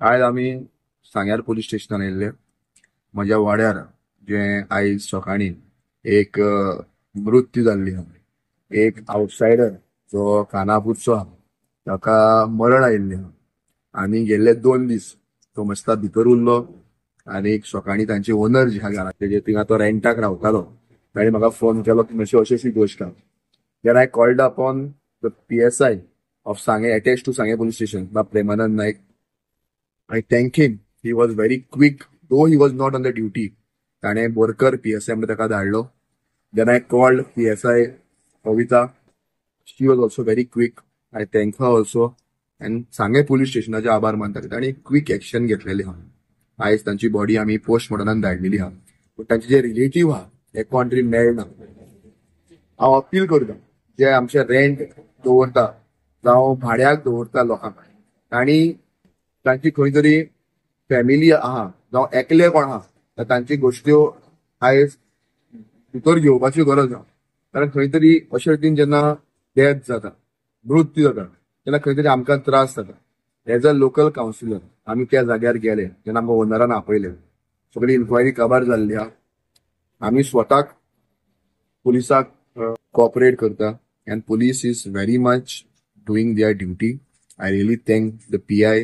आज आम्ही सांग्यार पोलीस स्टेशनान येयल्ले. म्हज्या वाड्यार जे आयज सकाळी एक मृत्यू जाल्ली आहा. एक आउटसायडर जो खानापूरचो आहा ताका मरण आयिल्लें आहा. आनी गेल्ले 2 दीस तो मस्ता भितर उरलो. आनी सकाळी तांचे ओनर जे आहा घराचे थिंगा तो रेंटाक रावतालो ताणें म्हाका फोन केलो की मातशी अशी अशी गोश्ट आहा. Then I called upon the PSI of Sanguem attached to Sanguem police station बा प्रेमानंद नायक. I thank him. He was very quick, though he was not on the duty. ताणे बोरकर PSI मध्ये ताका धाडलो. Then I called PSI Kavita. She was also very quick. I thank her also. And सांगे police स्टेशनाचे आभार मानता ताणी quick action घेतलेली हा. आयज तांची बॉडी आम्ही पोस्टमॉर्टमाक धाडलेली हा. पण तांचे जे रिलेटिव्ह हा हे कोण तरी मेळना. हांव अपील करता जे आमचे रेंट दवरता जावं भाड्याक दवरता लोकांक तांणी तांची खंय तरी फॅमिली आहा जावं एकले कोण आहा तर तांची गोश्ट्यो आयज भितर घेवपाची गरज आहा. कारण खंय तरी अशे रितीन जेन्ना डेथ जाता मृत्यू जाता तेन्ना खंय तरी आमकां त्रास जाता. एज अ लोकल कावन्सिलर आमी त्या जाग्यार गेले जेन्ना आमकां ओनरान आपयले. सगळी इन्क्वायरी काबार जाल्ली आहा. आमी स्वताक पुलिसाक कॉपरेट करता and police is very much doing their duty. I really thank the PI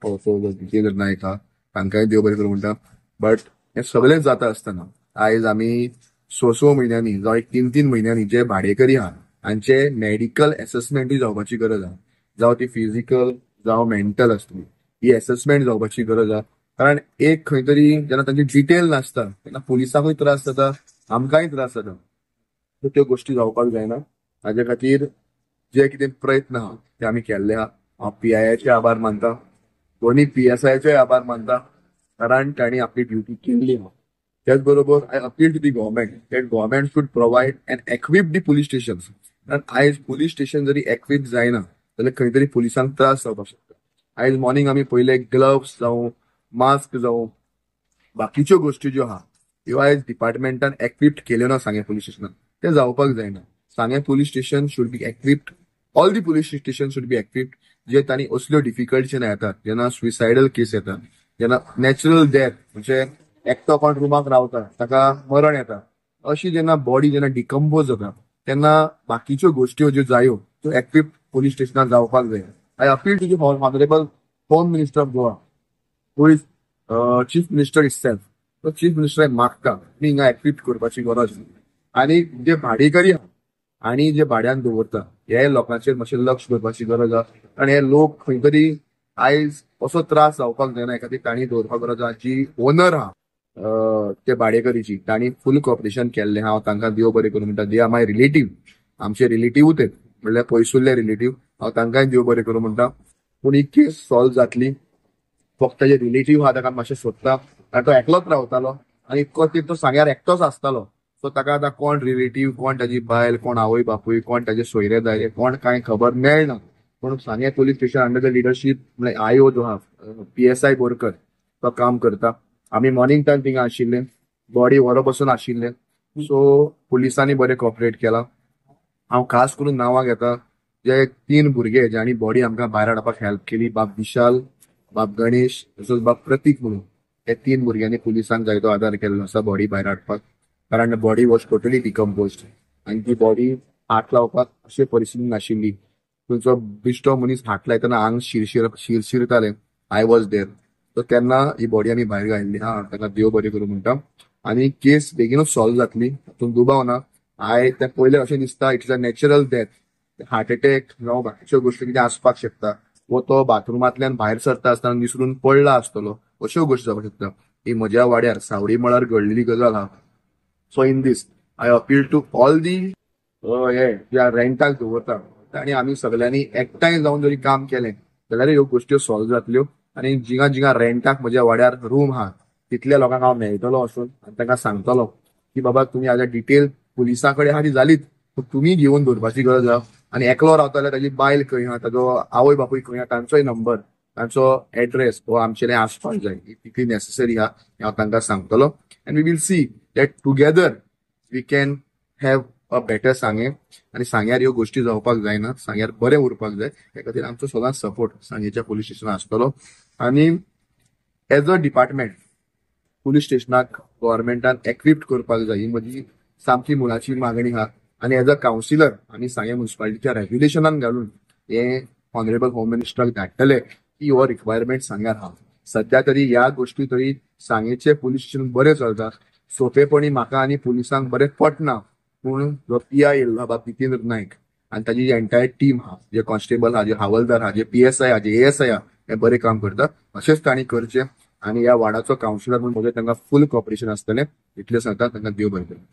also Jitendra Naik हा तांकांय देव बरें करूं म्हणटा. बट हे सगळें जाता आसतना आयज आमी स म्हयन्यांनी जावं एक 3 म्हयन्यांनी जे भाडेकरी आहा हांचे मेडिकल असेसमेंटूय जावपाची गरज आहा. जावं ती फिजिकल जावं मेंटल आसतली ही असेसमेंट जावपाची गरज आहा. कारण एक खंय तरी जेन्ना तांची डिटेल नासता तेन्ना पुलिसांकूय त्रास जाता आमकांय त्रास जाता. तर त्यो गोश्टी जावपाक जायना. हाजे खातीर जे कितें प्रयत्न आहा ते आमी केल्ले आहा. हांव PIचे आभार मानता. दोन्ही PSIचे आभार मानता कारण तांणी आपली ड्युटी केल्ली आहा. त्याच बरोबर I appeal to the government that government should provide and equip the police stations. कारण आयज पुलीस स्टेशन जरी एक्विप जायना जाल्यार खंय तरी पुलिसांक त्रास जावपाक शकता. आयज मॉर्निंग आमी पयले ग्लव्स जावं मास्क जावं बाकीच्यो गोश्टी ज्यो आहा ह्यो आयज डिपार्टमेंटान एक्विप्ड केल्यो ना सांगे पुलीस स्टेशनान. ते जावपाक जायना. सांगे police station should be equipped. All the police station should be equipped जे तांणी असल्यो डिफिकल्ट येतात जेन्ना सुसायडल केस येता जेन्ना नॅचरल डेथ म्हणजे एकटो कोण रुमाक रावता ताका मरण येता अशी जेन्ना बॉडी जेन्ना डिकम्पोज जाता तेन्ना बाकीच्यो गोश्ट्यो ज्यो जायो त्यो एक्विप्ड पुलीस स्टेशनार जावपाक जाय. I appeal to the honourable home minister of Goa who is chief minister itself. तो चीफ मिनिस्टर मागता मी हिंगा एक्विप्ट करपाची गरज. आनी जे भाडेकरी आहा आणि जे भाड्यान दवरता हे लोकांचेर मातशें लक्ष दवरपाची गरज आहा. कारण हे लोक खंय तरी आयज असो त्रास जावपाक जायना हे खातीर तांणी दवरपाक गरज आहा. जी ओनर आहा ते भाडेकरीची तांणी फुल कॉपरेशन केल्लें. हांव तांकां देव बरें करूं म्हणटा. They are my relative. आमचे रिलेटिव्हूच आहेत म्हणल्यार पयसुल्ले रिलेटिव्ह. हांव तांकांय देव बरें करूं म्हणटा. पूण ही केस सॉल्व जातली. फक्त जे रिलेटिव्ह आहा ताका मातशें सोदता कारण तो एकलोच रावतालो आनी इतको तेंप तो सांग्यार एकटोच आसतालो. सो ताका आतां कोण रिलेटिव्ह कोण ताजी बायल कोण आवय बापूय कोण ताजे सोयरे दायरे कोण कांय खबर मेळना. पूण सांगे police station under the leadership म्हळ्यार IO जो आहा PSI बोरकर तो काम करता. आमी मॉर्निंग टायम थिंगा आशिल्ले बॉडी व्हरो बसून आशिल्ले. सो पुलिसांनी बरें कॉपरेट केला. हांव खास करून नांवां घेता जे 3 भुरगे ज्यांनी बॉडी आमकां भायर हाडपाक हेल्प केली. बाब विशाल बाब गणेश तसोच बाब प्रतीक म्हणून हे 3 भुरग्यांनी पुलिसांक जायतो आदार केल्लो आसा बॉडी भायर हाडपाक. कारण बॉडी वॉज टोटली डिकम्पोज्ड आनी ती बॉडी हात लावपाक अशी परिस्थिती नाशिल्ली. तुमचो बिश्टो मनीस हात लायतना आंग शिरशिरतालें. I was there. सो तेन्ना ही बॉडी आमी भायर घालिल्ली हा. ताका देव बरें करूं म्हणटा. आनी केस बेगीनूच सॉल्व जातली हातून दुबाव ना. ते पयले अशें दिसता it's a natural death. Heart attack जावं बाकीच्यो गोश्टी कितें आसपाक शकता वो तो बाथरुमांतल्यान भायर सरता आसतना निसरून पडला आसतलो अश्यो गोश्टी जावपाक शकता. ही म्हज्या वाड्यार सावडी मळार घडलेली गजाल आहा. So in this I appeal to all the हे ज्या रेंटाक दवरता तांणी आमी सगळ्यांनी एकठांय जावन जरी काम केलें जाल्यार ह्यो गोश्ट्यो सॉल्व जातल्यो. आनी जिंगा जिंगा रेंटाक म्हज्या वाड्यार रूम आहा तितल्या लोकांक हांव मेळटलो वचून आनी तांकां सांगतलो की बाबा तुमी हाज्या डिटेल पुलिसां कडेन आहा ती जालीच पूण तुमी घेवन दवरपाची गरज आहा. आनी एकलो रावता जाल्यार ताजी बायल खंय आहा ताजो आवय बापूय खंय आहा तांचोय नंबर तांचो एड्रेस हो आमचेर आसपाक जाय. तितली नेसेसरी आहा हांव तांकां सांगतलो. And we will see that together we can have a better Sanguem. आनी सांग्यार ह्यो गोश्टी जावपाक जायना. सांग्यार बरें उरपाक जाय. हे खातीर आमचो सदांच सपोर्ट सांगेच्या पुलीस स्टेशनाक आसतलो. आनी एज अ डिपार्टमेंट पुलीस स्टेशनाक गव्हर्मेंटान एक्विप्ड करपाक जाय, ही म्हजी सामकी मुळाची मागणी आहा. आणि एज अ कावन्सिलर आनी सांगे म्युनिसिपालिटीच्या रेग्युलेशनान घालून हे ऑनरेबल होम मिनिस्टराक धाडटले की हो रिक्वायरमेंट सांग्यार आहा. सध्या तरी ह्या गोष्टी तरी सांगेचे पुलीस स्टेशन बरें चलता. सोपेपणी म्हाका आनी पुलिसांक बरें पटना, पूण जो PI येयल्लो बाबा बिपिन नायक आनी ताजी जी एंटायर टीम आहा, जे कॉन्स्टेबल आहा, जे हवालदार आहा, जे PSI आहा, जे ASI आहा, हे बरें काम करता. अशेंच तांणी करचें. आणि या वार्डाचो कावन्सिलर म्हणून म्हजें तांकां फुल कॉपरेशन आसतलें. इतलें सांगता, तांकां देव बरें करूं.